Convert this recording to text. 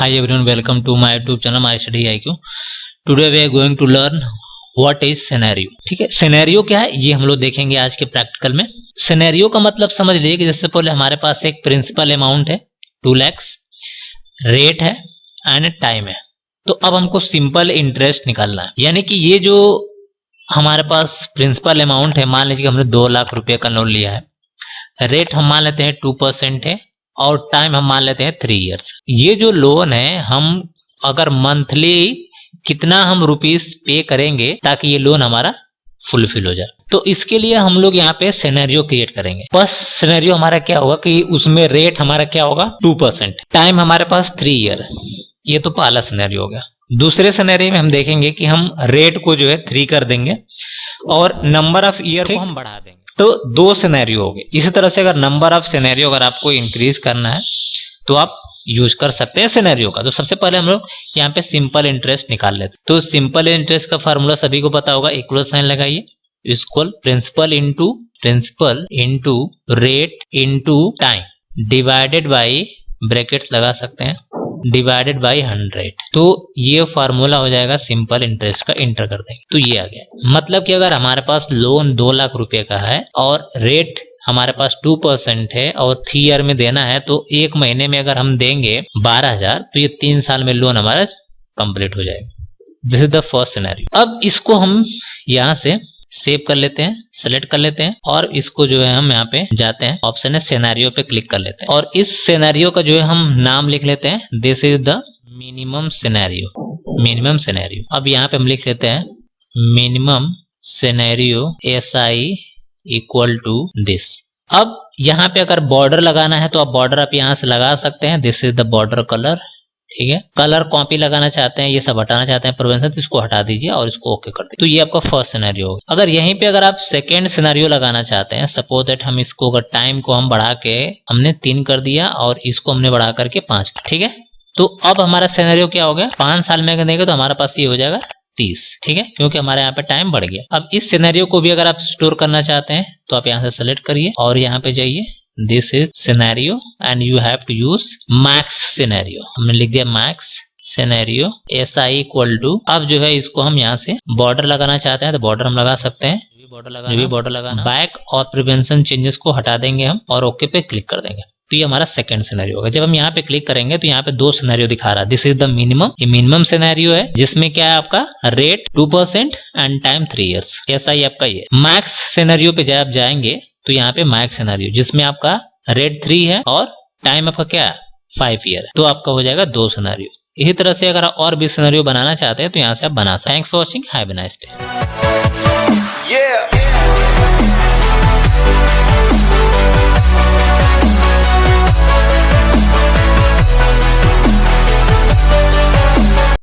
Hi everyone, welcome to my YouTube channel My Study IQ. Today we are going to learn what is scenario. ठीक है, scenario क्या है ये हम लोग देखेंगे आज के प्रैक्टिकल में। सिनेरियो का मतलब समझ लीजिए कि जैसे पहले हमारे पास एक प्रिंसिपल अमाउंट है 2 लाख, रेट है एंड टाइम है। तो अब हमको सिंपल इंटरेस्ट निकालना है, यानी कि ये जो हमारे पास प्रिंसिपल अमाउंट है, मान लीजिए कि हमने 2 लाख रुपए का लोन लिया है, रेट हम मान लेते हैं 2% है और टाइम हम मान लेते हैं 3 इयर्स। ये जो लोन है हम अगर मंथली कितना हम रुपीस पे करेंगे ताकि ये लोन हमारा फुलफिल हो जाए, तो इसके लिए हम लोग यहाँ पे सिनेरियो क्रिएट करेंगे। बस सिनेरियो हमारा क्या होगा कि उसमें रेट हमारा क्या होगा 2%, टाइम हमारे पास 3 ईयर। ये तो पहला सिनेरियो हो गया। दूसरे सिनेरियो में हम देखेंगे कि हम रेट को जो है 3 कर देंगे और नंबर ऑफ ईयर को हम बढ़ा देंगे। तो 2 सिनेरियो हो गए। इसी तरह से अगर नंबर ऑफ सिनेरियो अगर आपको इंक्रीज करना है तो आप यूज कर सकते हैं सिनेरियो का। तो सबसे पहले हम लोग यहाँ पे सिंपल इंटरेस्ट निकाल लेते हैं। तो सिंपल इंटरेस्ट का फार्मूला सभी को पता होगा, इक्वल साइन लगाइए, equal principal into rate into time divided by, brackets लगा सकते हैं, डिवाइडेड बाई 100। तो ये फार्मूला हो जाएगा सिंपल इंटरेस्ट का। इंटर कर देंगे तो ये आ गया। मतलब कि अगर हमारे पास लोन 2 लाख रुपए का है और रेट हमारे पास 2% है और 3 ईयर में देना है, तो 1 महीने में अगर हम देंगे 12,000 तो ये 3 साल में लोन हमारा कंप्लीट हो जाएगा। This is the first scenario. अब इसको हम यहाँ से सेव कर लेते हैं, सेलेक्ट कर लेते हैं और इसको जो है हम यहाँ पे जाते हैं, ऑप्शन है सिनेरियो पे क्लिक कर लेते हैं और इस सिनेरियो का जो है हम नाम लिख लेते हैं, this is the minimum scenario. अब यहाँ पे हम लिख लेते हैं minimum scenario SI equal to this. अब यहाँ पे अगर बॉर्डर लगाना है तो आप बॉर्डर आप यहाँ से लगा सकते हैं, this is the border colour. ठीक है, कलर कॉपी लगाना चाहते हैं, ये सब हटाना चाहते हैं प्रोवेंशन, तो इसको हटा दीजिए और इसको ओके कर दीजिए। तो ये आपका फर्स्ट सिनेरियो होगा। अगर यहीं पे अगर आप सेकेंड सिनेरियो लगाना चाहते हैं, सपोज दैट हम इसको अगर टाइम को हम बढ़ा के हमने 3 कर दिया और इसको हमने बढ़ा करके 5 कर, ठीक है। तो अब हमारा सिनेरियो क्या हो गया, 5 साल में अगर देंगे तो हमारे पास ये हो जाएगा 30, ठीक है, क्योंकि हमारे यहाँ पे टाइम बढ़ गया। अब इस सिनेरियो को भी अगर आप स्टोर करना चाहते हैं तो आप यहाँ से सेलेक्ट करिए और यहाँ पे जाइए, this is scenario and you have to use max scenario. हमने लिख दिया max scenario SI equal to. अब जो है इसको हम यहाँ से बॉर्डर लगाना चाहते हैं तो बॉर्डर हम लगा सकते हैं, बॉर्डर लगाना, बैक और प्रिवेंशन चेंजेस को हटा देंगे हम और ओके पे क्लिक कर देंगे। तो ये हमारा सेकंड सिनेरियो होगा। जब हम यहाँ पे क्लिक करेंगे तो यहाँ पे 2 सिनेरियो दिखा रहा है, दिस इज द मिनिमम। ये मिनिमम सिनेरियो है जिसमें क्या है आपका rate 2% and time 3 years. SI आपका ये। मैक्स सिनेरियो पे जब आप जाएंगे तो यहाँ पे मैक्स सिनेरियो जिसमें आपका रेट 3 है और टाइम आपका क्या है 5 ईयर है, तो आपका हो जाएगा 2 सिनेरियो। इसी तरह से अगर आप और भी सिनेरियो बनाना चाहते हैं तो यहाँ से आप बना सकते हैं। Thanks for watching, have a nice day.